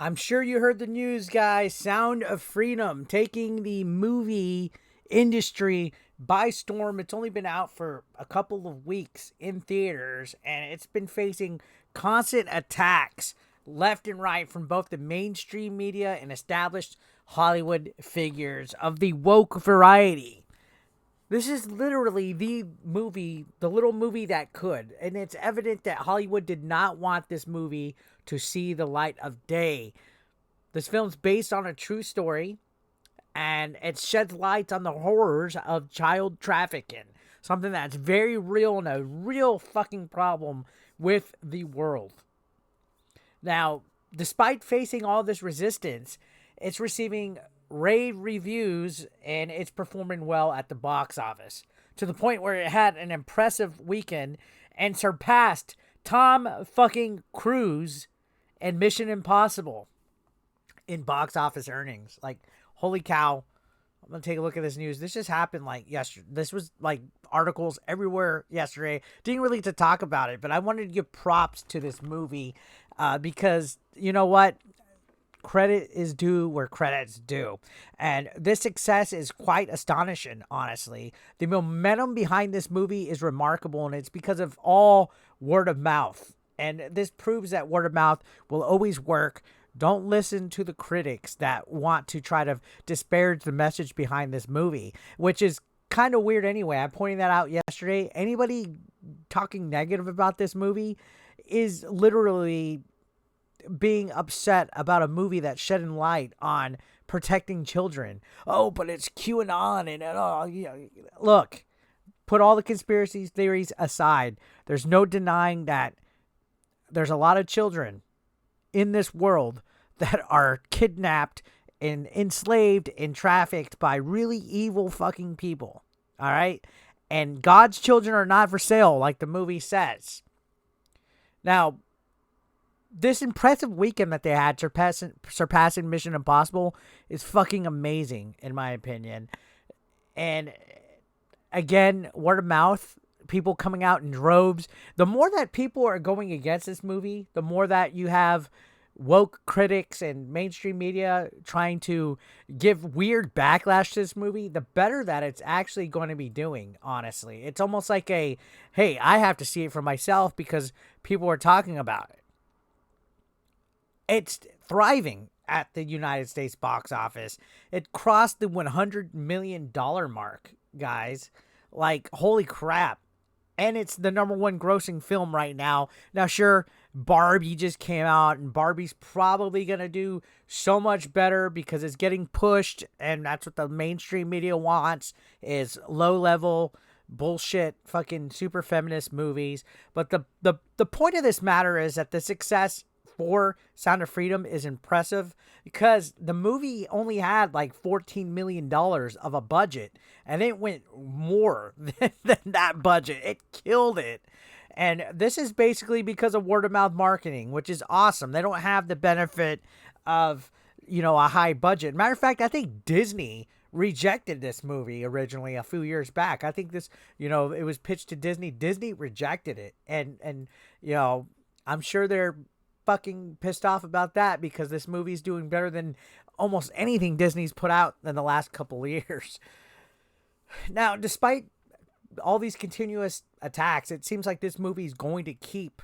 I'm sure you heard the news, guys. Sound of Freedom taking the movie industry by storm. It's only been out for a couple of weeks in theaters, and it's been facing constant attacks left and right from both the mainstream media and established Hollywood figures of the woke variety. This is literally the movie, the little movie that could. And it's evident that Hollywood did not want this movie to see the light of day. This film's based on a true story, and it sheds light on the horrors of child trafficking, something that's very real and a real fucking problem with the world. Now, despite facing all this resistance, it's receiving rave reviews and it's performing well at the box office to the point where it had an impressive weekend and surpassed Tom fucking Cruise and Mission Impossible in box office earnings. Like, holy cow. I'm going to take a look at this news. This just happened like yesterday. This was like articles everywhere yesterday. Didn't really get to talk about it, but I wanted to give props to this movie because you know what? Credit is due where credit's due. And this success is quite astonishing, honestly. The momentum behind this movie is remarkable, and it's because of all word of mouth. And this proves that word of mouth will always work. Don't listen to the critics that want to try to disparage the message behind this movie, which is kind of weird anyway. I pointed that out yesterday. Anybody talking negative about this movie is literally being upset about a movie that's shedding light on protecting children. Oh, but it's QAnon and oh, yeah. Look, put all the conspiracy theories aside. There's no denying that there's a lot of children in this world that are kidnapped and enslaved and trafficked by really evil fucking people. All right? And God's children are not for sale, like the movie says. Now, this impressive weekend that they had, surpassing Mission Impossible, is fucking amazing, in my opinion. And again, word of mouth, people coming out in droves. The more that people are going against this movie, the more that you have woke critics and mainstream media trying to give weird backlash to this movie, the better that it's actually going to be doing, honestly. It's almost like hey, I have to see it for myself because people are talking about it. It's thriving at the United States box office. It crossed the $100 million mark, guys. Like, holy crap. And it's the number one grossing film right now. Now, sure, Barbie just came out, and Barbie's probably going to do so much better because it's getting pushed, and that's what the mainstream media wants, is low-level bullshit fucking super feminist movies. But the point of this matter is that the success for Sound of Freedom is impressive because the movie only had like $14 million of a budget, and it went more than that budget. It killed it. And this is basically because of word of mouth marketing, which is awesome. They don't have the benefit of, a high budget. Matter of fact, I think Disney rejected this movie originally a few years back. I think this, it was pitched to Disney. Disney rejected it. And I'm sure they're fucking pissed off about that because this movie's doing better than almost anything Disney's put out in the last couple of years. Now, despite all these continuous attacks, it seems like this movie's going to keep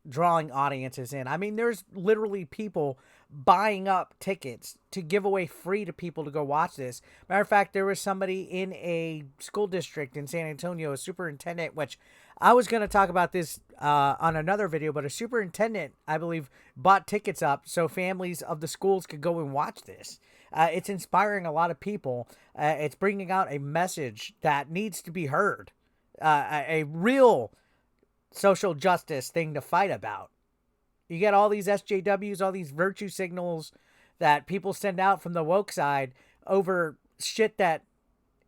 drawing audiences in. I mean, there's literally people buying up tickets to give away free to people to go watch this. Matter of fact, there was somebody in a school district in San Antonio, a superintendent, which I was going to talk about this on another video, but a superintendent, I believe, bought tickets up so families of the schools could go and watch this. It's inspiring a lot of people. It's bringing out a message that needs to be heard. A real social justice thing to fight about. You get all these SJWs, all these virtue signals that people send out from the woke side over shit that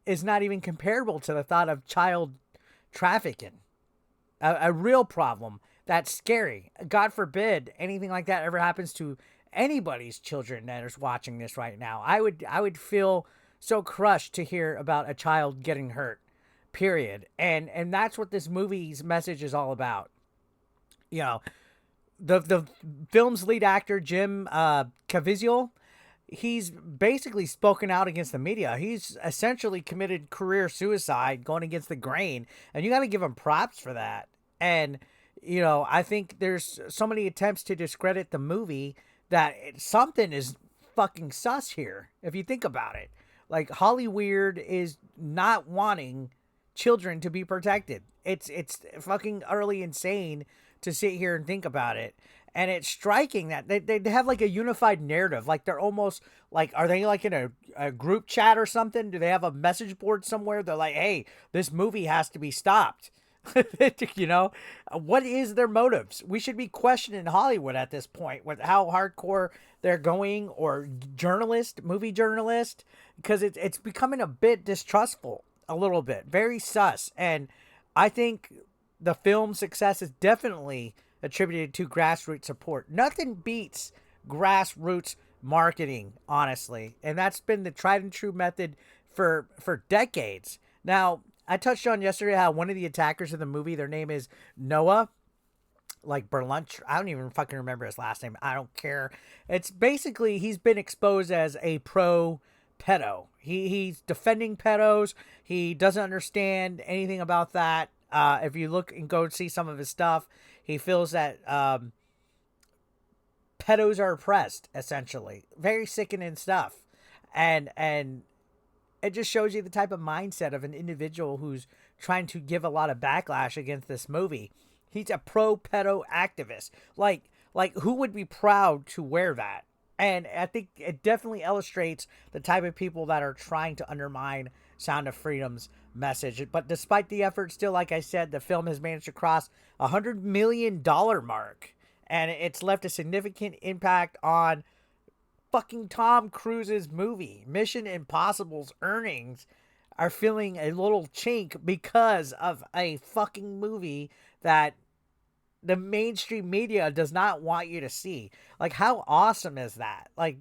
is not even comparable to the thought of child trafficking. A real problem that's scary. God forbid anything like that ever happens to anybody's children that is watching this right now. I would feel so crushed to hear about a child getting hurt. Period. And that's what this movie's message is all about. the film's lead actor, Jim Caviezel, he's basically spoken out against the media. He's essentially committed career suicide, going against the grain, and you got to give him props for that. And I think there's so many attempts to discredit the movie that something is fucking sus here. If you think about it, like Hollyweird is not wanting children to be protected. It's fucking utterly insane to sit here and think about it. And it's striking that they have like a unified narrative. Like they're almost like, are they like in a group chat or something? Do they have a message board somewhere? They're like, hey, this movie has to be stopped. What is their motives? We should be questioning Hollywood at this point with how hardcore they're going, or movie journalist, because it's becoming a bit distrustful, a little bit, very sus. And I think the film's success is definitely attributed to grassroots support. Nothing beats grassroots marketing, honestly. And that's been the tried and true method for decades. Now, I touched on yesterday how one of the attackers of the movie, their name is Noah, like Berlunch. I don't even fucking remember his last name. I don't care. It's basically, he's been exposed as a pro pedo. He's defending pedos. He doesn't understand anything about that. If you look and go see some of his stuff, he feels that pedos are oppressed, essentially. Very sickening stuff. And it just shows you the type of mindset of an individual who's trying to give a lot of backlash against this movie. He's a pro-pedo activist. Like who would be proud to wear that? And I think it definitely illustrates the type of people that are trying to undermine Sound of Freedom's message. But despite the effort, still, like I said, the film has managed to cross $100 million mark. And it's left a significant impact on fucking Tom Cruise's movie. Mission Impossible's earnings are feeling a little chink because of a fucking movie that the mainstream media does not want you to see. Like, how awesome is that? Like,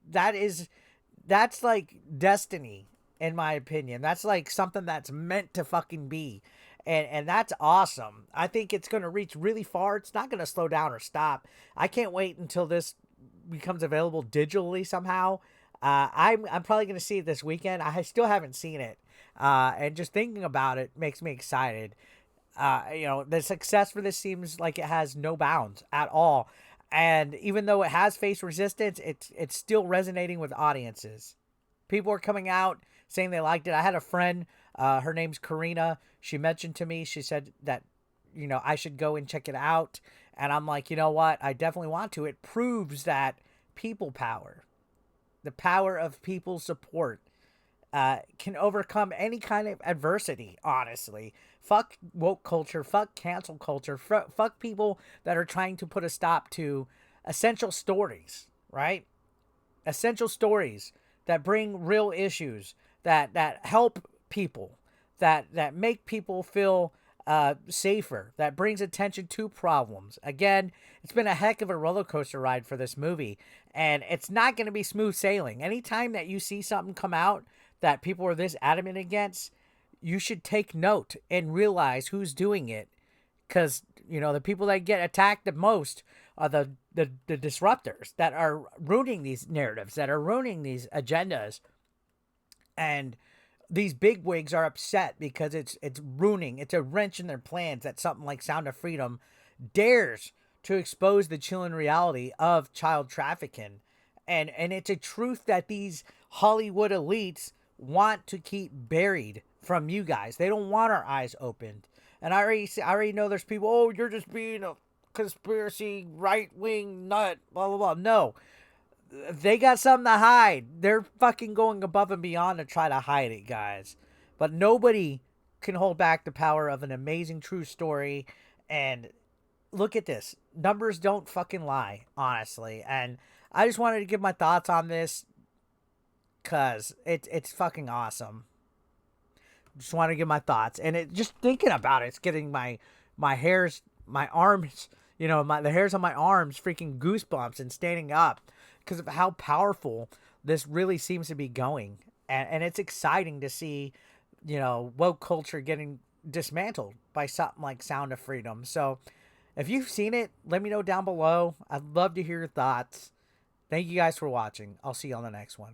that's like destiny, in my opinion. That's like something that's meant to fucking be. And that's awesome. I think it's going to reach really far. It's not going to slow down or stop. I can't wait until this becomes available digitally somehow. I'm probably going to see it this weekend. I still haven't seen it. And just thinking about it makes me excited. The success for this seems like it has no bounds at all. And even though it has faced resistance, it's still resonating with audiences. People are coming out saying they liked it. I had a friend, her name's Karina. She mentioned to me, she said that, I should go and check it out. And I'm like, you know what? I definitely want to. It proves that people power, the power of people's support, can overcome any kind of adversity, honestly. Fuck woke culture, fuck cancel culture, fuck people that are trying to put a stop to essential stories, right? Essential stories that bring real issues, that help people, that make people feel safer, that brings attention to problems. Again, it's been a heck of a roller coaster ride for this movie, and it's not going to be smooth sailing. Anytime that you see something come out that people are this adamant against, you should take note and realize who's doing it, because the people that get attacked the most are the disruptors that are ruining these narratives, that are ruining these agendas. And these big wigs are upset because it's a wrench in their plans that something like Sound of Freedom dares to expose the chilling reality of child trafficking. And it's a truth that these Hollywood elites want to keep buried from you guys. They don't want our eyes opened. And I already know there's people, oh, you're just being a conspiracy right-wing nut, blah, blah, blah. No. They got something to hide. They're fucking going above and beyond to try to hide it, guys. But nobody can hold back the power of an amazing true story. And look at this. Numbers don't fucking lie, honestly. And I just wanted to give my thoughts on this because it's fucking awesome. Just want to give my thoughts. And just thinking about it's getting my hairs, my arms, the hairs on my arms freaking goosebumps and standing up, because of how powerful this really seems to be going. And it's exciting to see, woke culture getting dismantled by something like Sound of Freedom. So If you've seen it, let me know down below. I'd love to hear your thoughts. Thank you guys for watching. I'll see you on the next one.